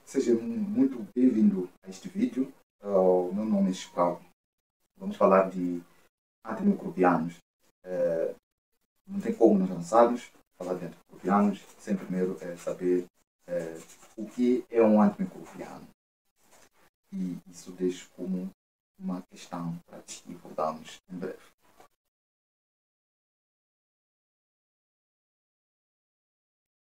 Seja muito bem-vindo a este vídeo. O meu nome é Chico. Vamos falar de antimicrobianos. Não tem como nós avançarmos falar de antimicrobianos sem primeiro saber o que é um antimicrobiano. E isso deixo como uma questão para te abordarmos em breve.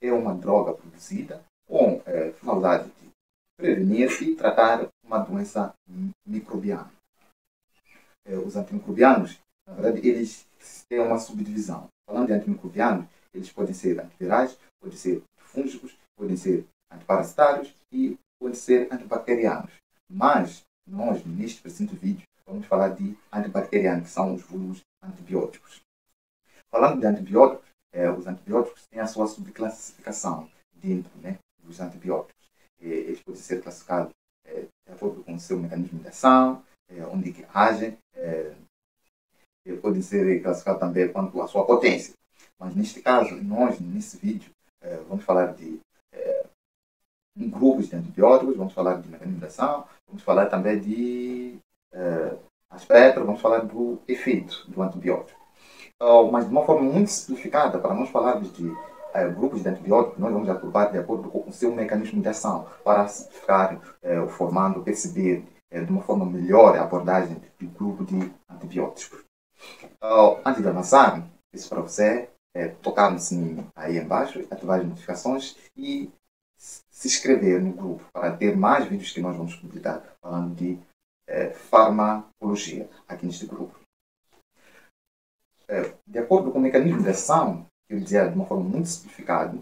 É uma droga produzida com finalidade de prevenir e tratar uma doença microbiana. Os antimicrobianos, na verdade, eles têm uma subdivisão. Falando de antimicrobianos, eles podem ser antivirais, podem ser fúngicos, podem ser antiparasitários e podem ser antibacterianos. Mas nós, neste presente vídeo, vamos falar de antibacterianos, que são os vulgos antibióticos. Falando de antibióticos, os antibióticos têm a sua subclassificação dentro dos antibióticos. Eles podem ser classificados de acordo com o seu mecanismo de ação, onde que agem, podem ser classificados também quanto à sua potência. Mas neste caso, nós, nesse vídeo, vamos falar de grupos de antibióticos, vamos falar de mecanismo de ação, vamos falar também de aspecto, vamos falar do efeito do antibiótico. Mas de uma forma muito simplificada, para nós falarmos de grupos de antibióticos, nós vamos agrupar de acordo com o seu mecanismo de ação, para simplificar, formando, perceber de uma forma melhor a abordagem do grupo de antibióticos. Antes de avançar, peço para você tocar no sininho aí embaixo, ativar as notificações e se inscrever no grupo para ter mais vídeos que nós vamos publicar falando de farmacologia aqui neste grupo. De acordo com o mecanismo de ação, eu dizia de uma forma muito simplificada,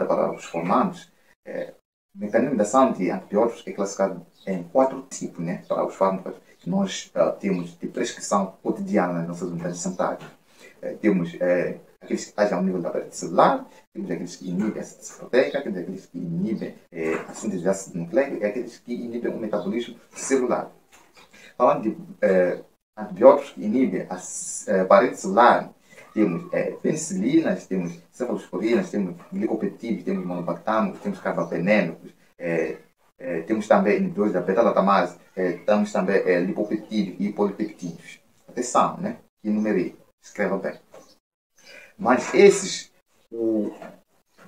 para os formandos, o mecanismo de ação de antibióticos é classificado em 4 tipos, para os fármacos que nós temos de prescrição cotidiana nas nossas unidades sanitárias. Temos aqueles que agem ao nível da parede celular, temos aqueles que inibem a síntese proteica, temos aqueles que inibem a síntese de ácido nucleico e aqueles que inibem o metabolismo celular. Falando de antibióticos que inibem a parede celular, temos penicilinas, temos cefalosporinas, temos glicopeptídeos, temos monobactâmicos, temos carbapenêmicos, temos também inibidores da beta-latamase, temos também lipopeptídeos e polipeptídeos. Atenção, que enumerei, escreva bem. Mas esses,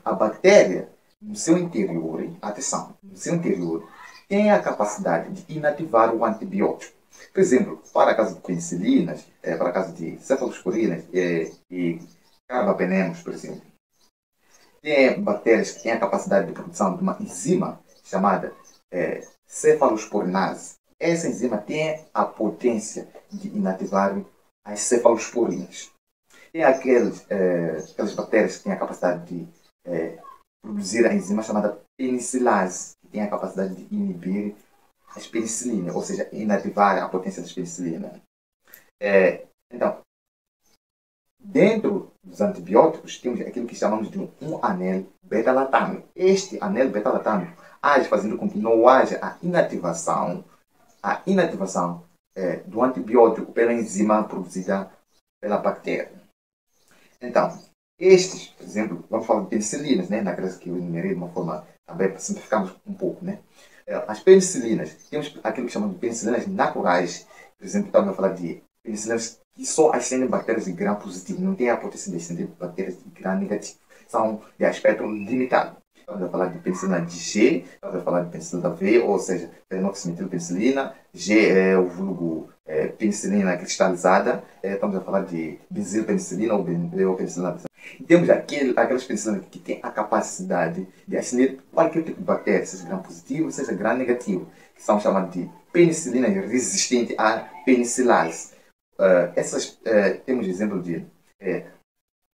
a bactéria, no seu interior, atenção, no seu interior, tem a capacidade de inativar o antibiótico. Por exemplo, para a caso de penicilinas, para a caso de cefalosporinas e carbapenemos, por exemplo, tem bactérias que têm a capacidade de produção de uma enzima chamada cefalosporinase. Essa enzima tem a potência de inativar as cefalosporinas. Tem aquelas bactérias que têm a capacidade de produzir a enzima chamada penicilase, que tem a capacidade de inibir as penicilinas, ou seja, inativar a potência das penicilinas. Então, dentro dos antibióticos, temos aquilo que chamamos de um anel beta-latâmico. Este anel beta-latâmico age fazendo com que não haja a inativação do antibiótico pela enzima produzida pela bactéria. Então, estes, por exemplo, vamos falar de penicilinas, naquelas que eu enumerei de uma forma também para simplificarmos um pouco, As penicilinas, temos aquilo que chamamos de penicilinas naturais. Por exemplo, estamos a falar de penicilinas que só ascendem bactérias de gram positivo, não têm a potência de ascender bactérias de gram negativo. São de aspecto limitado. Estamos a falar de penicilina de G, estamos a falar de penicilina V, ou seja, fenoximetilpenicilina. G é o vulgo penicilina cristalizada. Estamos a falar de benzilpenicilina ou penicilina. E temos aquelas penicilinas que têm a capacidade de ascender qualquer tipo de bactéria, seja gram positivo, seja gram negativo, que são chamadas de penicilinas resistentes à penicilase. Temos exemplo de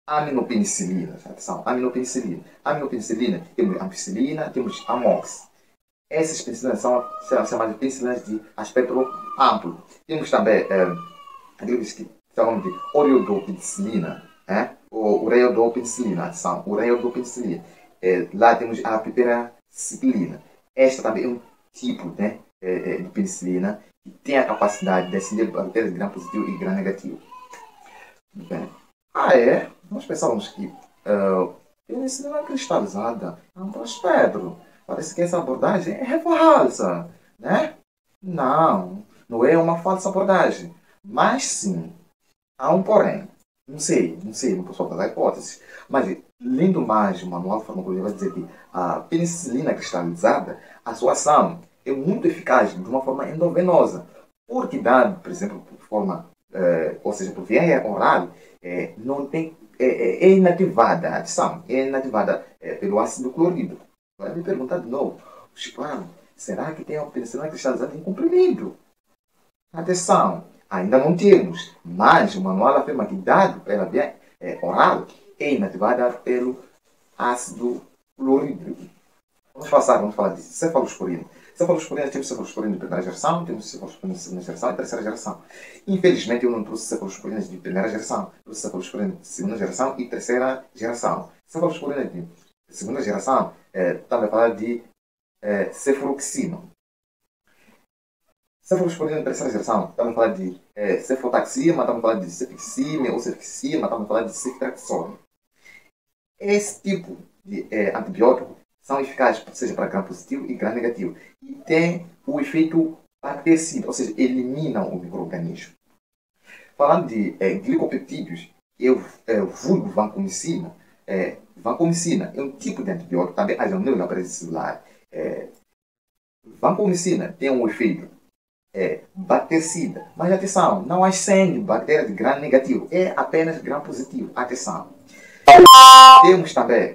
aminopenicilina. Atenção, aminopenicilina. Aminopenicilina, temos ampicilina, temos amox. Essas penicilinas são chamadas de penicilinas de aspecto amplo. Temos também aqueles que chamamos de ureodopenicilina, ou ureodopenicilina. Atenção, ureodopenicilina. Lá temos a piperacillina. Esta também é um tipo de penicilina que tem a capacidade de ascender bactérias de gram positivo e gram negativo. Bem, nós pensávamos que penicilina cristalizada é um prospecto. Parece que essa abordagem é falsa, né? Não, não é uma falsa abordagem. Mas sim, há um porém. Não sei, não posso falar hipóteses. Mas, lendo mais o manual de farmacologia, vai dizer que a penicilina cristalizada, a sua ação é muito eficaz de uma forma endovenosa. Porque dado, por exemplo, por forma, ou seja, por via oral, não tem, é inativada, a ação é inativada pelo ácido clorídrico. Vai me perguntar de novo, claro, será que tem a penicilina cristalizada em comprimido? Atenção, ainda não temos, mas o manual afirma que, dado pela via oral, é inativada pelo ácido clorídrico. Vamos falar de cefalosporina. Cefalosporina, temos cefalosporina de primeira geração, temos cefalosporina de segunda geração e terceira geração. Infelizmente, eu não trouxe cefalosporina de primeira geração, trouxe cefalosporina de segunda geração e terceira geração. Cefalosporina de segunda geração, estamos a falar de cefuroxima. Cefalosporina de terceira geração, estamos a falar de cefotaxima, estamos a falar de cefixime ou cefixima, estamos a falar de ceftriaxone. Esse tipo de antibiótico são eficazes, seja para gram positivo e gram negativo. E tem o efeito bactericida, ou seja, eliminam o micro-organismo. Falando de glicopeptídeos, vulgo vancomicina. Vancomicina é um tipo de antibiótico, também age no nível da parede celular. Vancomicina tem um efeito bactericida, mas atenção, não ascende bactéria de gram negativo, é apenas gram positivo. Atenção. Temos também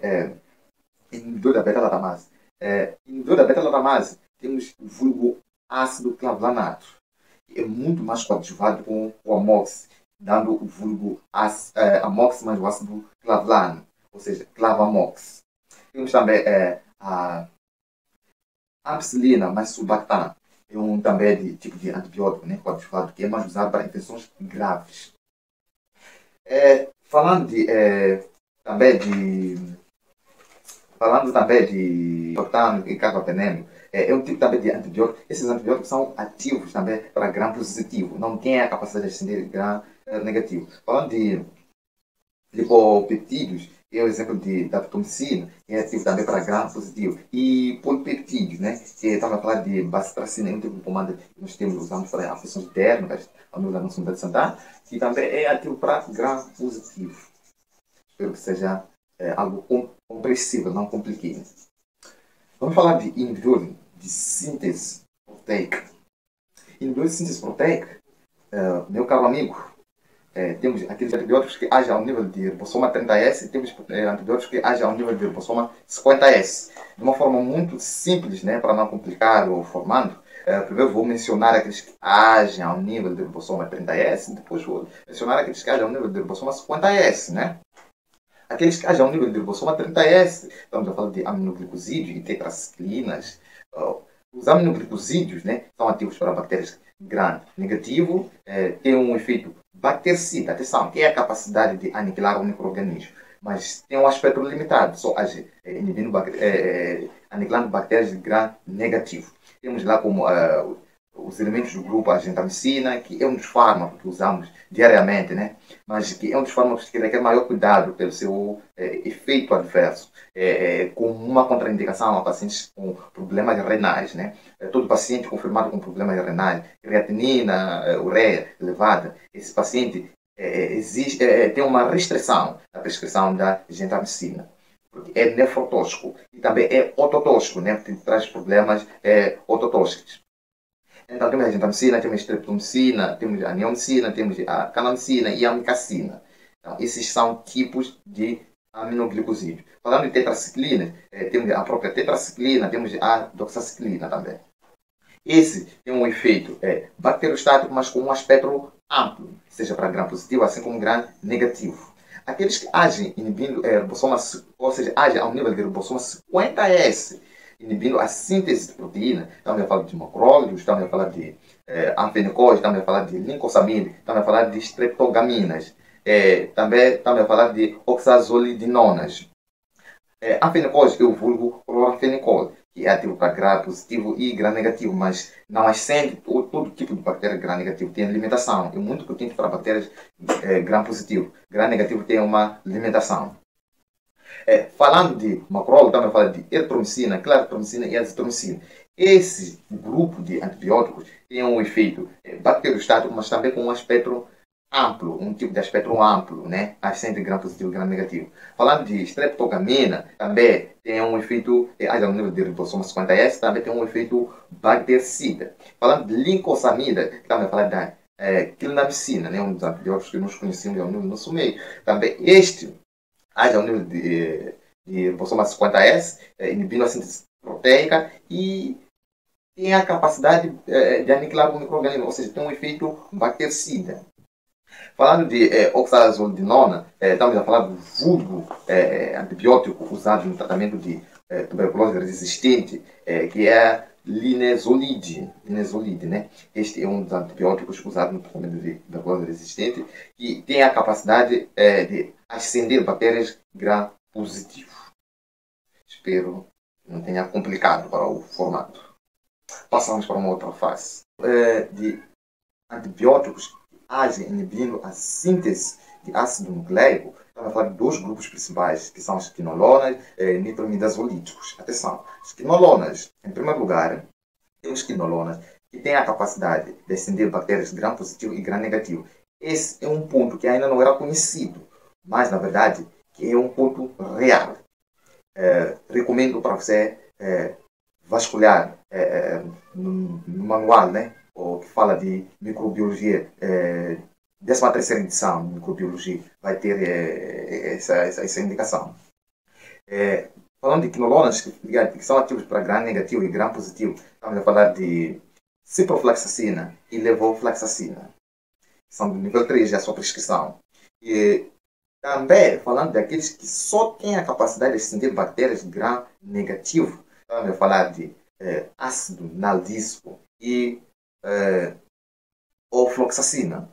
inibidor da beta-lactamase. Inibidor da beta-lactamase, temos o vulgo ácido clavulanato. É muito mais coadjuvado com o amox, dando o vulgo amox mais o ácido clavulano, ou seja, clavamox. Temos também a ampicilina mais sulbactam. É um também de tipo de antibiótico, né, coadjuvado, que é mais usado para infecções graves. Falando também de octano e carbapenêmio, é um tipo também de antibiótico. Esses antibióticos são ativos também para gram positivo, não têm a capacidade de acender gram negativo. Falando de lipopeptídeos, é o exemplo de daptomicina, que é ativo também para gram positivo. E polipeptídeos, né, que estamos a falar de bacitracina, é um tipo de pomada que nós usamos para afecções térmicas, ao nível da nossa unidade sanitária, que também é ativo para gram positivo. Espero que seja algo compreensível, não compliquado. Vamos falar de inibidor de síntese proteica. Inibidor de síntese proteica, meu caro amigo, temos aqueles antibióticos que agem ao nível de ribossoma 30S e temos antibióticos que agem ao nível de ribossoma 50S. De uma forma muito simples, né, para não complicar o formando, primeiro vou mencionar aqueles que agem ao nível de ribossoma 30S, depois vou mencionar aqueles que agem ao nível de ribossoma 50S, né? Aqueles que agem ao nível de ribossoma 30S, estamos a falar de aminoglicosídeos e tetraciclinas. Os aminoglicosídeos, né, são ativos para bactérias gram negativo, têm um efeito bactericida, atenção, tem a capacidade de aniquilar o micro-organismo, mas tem um aspecto limitado, só age aniquilando bactérias de gram negativo. Temos lá como os elementos do grupo a gentamicina, que é um dos fármacos que usamos diariamente, né? Mas que é um dos fármacos que requer maior cuidado pelo seu efeito adverso, com uma contraindicação a pacientes com problemas renais, né? Todo paciente confirmado com problemas renais, creatinina, ureia elevada, esse paciente tem uma restrição na prescrição da gentamicina, porque é nefrotóxico e também é ototóxico, né? Porque traz problemas ototóxicos. Então temos a gentamicina, temos a streptomicina, temos a neomicina, temos a canamicina e a amicacina. Então, esses são tipos de aminoglicosídeos. Falando de tetraciclina, temos a própria tetraciclina, temos a doxaciclina também. Esse tem um efeito bacteriostático, mas com um aspecto amplo, seja para gram positivo, assim como gram negativo. Aqueles que agem inibindo ribossoma, ou seja, agem ao nível de ribossoma 50S, inibindo a síntese de proteína, estamos a falar de macrólidos, estamos a falar de anfenicóis, estamos a falar de lincosamina, estamos a falar de streptogaminas, também estamos a falar de oxazolidinonas. Anfenicóis é o vulgo cloranfenicol, que é ativo para gram positivo e gram negativo, mas não ascende todo tipo de bactéria gram negativo, tem limitação, é muito potente para bactérias gram positivo. Gram negativo tem uma limitação. Falando de macróligo, também fala de eritromicina, claritromicina e azitromicina. Esse grupo de antibióticos tem um efeito bacteriostático, mas também com um aspecto amplo, um tipo de aspecto amplo, né? Ascendente gram positivo e gram negativo. Falando de streptogamina, também tem um efeito, no nível de ribossoma 50S, também tem um efeito bactericida. Falando de lincosamida, também fala da clindamicina, né? Um dos antibióticos que nós conhecemos ao nível do nosso meio. Também este age ao nível de ribossoma 50S, inibindo a síntese proteica e tem a capacidade de aniquilar o microorganismo, ou seja, tem um efeito bactericida. Falando de oxazolidinona, estamos a falar do vulgo antibiótico usado no tratamento de tuberculose resistente, que é a linezolide. Linezolide, né? Este é um dos antibióticos usados no tratamento de tuberculose resistente, que tem a capacidade de ascender bactérias gram-positivo. Espero que não tenha complicado para o formato. Passamos para uma outra fase de antibióticos que agem inibindo a síntese de ácido nucleico. Estamos a falar de dois grupos principais, que são as quinolonas e nitronidazolíticos. Atenção, as quinolonas, em primeiro lugar, temos quinolonas que têm a capacidade de ascender bactérias gram-positivo e gram-negativo. Esse é um ponto que ainda não era conhecido, mas, na verdade, que é um ponto real. Recomendo para você vasculhar no manual, né? Ou que fala de microbiologia, 13ª edição de microbiologia, vai ter essa indicação. Falando de quinolonas, que são ativos para gram negativo e gram positivo, estamos a falar de ciprofloxacina e levofloxacina. São do nível 3 da sua prescrição. E também, falando daqueles que só têm a capacidade de ascender bactérias gram negativo, estamos a falar de ácido naldícico e ofloxacina.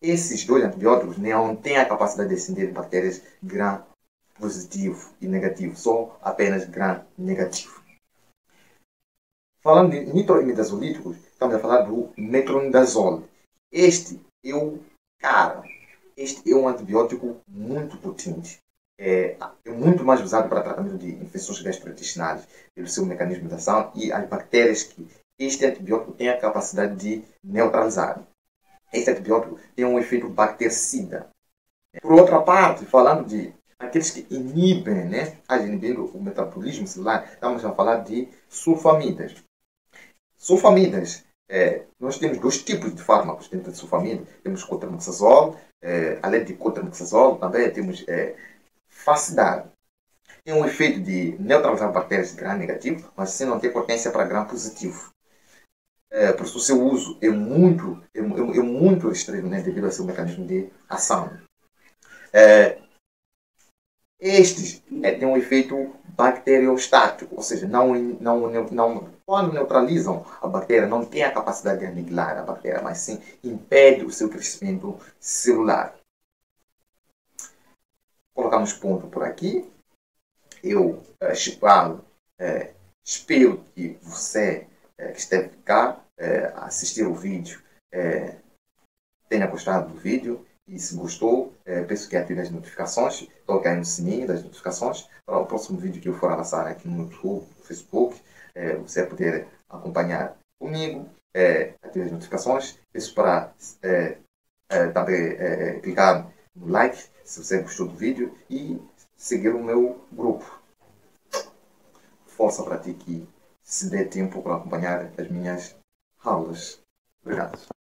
Esses dois antibióticos não têm a capacidade de ascender bactérias gram positivo e negativo, só apenas gram negativo. Falando de nitroimidazolíticos, estamos a falar do metronidazole. Este é um antibiótico muito potente. É muito mais usado para tratamento de infecções gastrointestinais, pelo seu mecanismo de ação e as bactérias que este antibiótico tem a capacidade de neutralizar. Este antibiótico tem um efeito bactericida. Por outra parte, falando de aqueles que inibem, né, inibindo o metabolismo celular, estamos a falar de sulfamidas. Sulfamidas, nós temos dois tipos de fármacos dentro de sulfamida. Temos cotrimoxazole, além de cotrimoxazole, também temos Facidar. Tem um efeito de neutralizar bactérias de gram negativo, mas sem não ter potência para gram positivo. Por isso o seu uso é muito restrito, né, devido ao seu mecanismo de ação. Estes têm um efeito bacteriostático, ou seja, quando neutralizam a bactéria, não tem a capacidade de aniquilar a bactéria, mas sim impede o seu crescimento celular. Colocamos ponto por aqui. Eu, Chipalo, espero que você que esteve cá assistir o vídeo tenha gostado do vídeo. E se gostou, peço que ative as notificações, toque aí no sininho das notificações para o próximo vídeo que eu for lançar aqui no YouTube, no Facebook, você vai poder acompanhar comigo, ative as notificações. Peço para também clicar no like se você gostou do vídeo e seguir o meu grupo. Força para ti que se dê tempo para acompanhar as minhas aulas. Obrigado.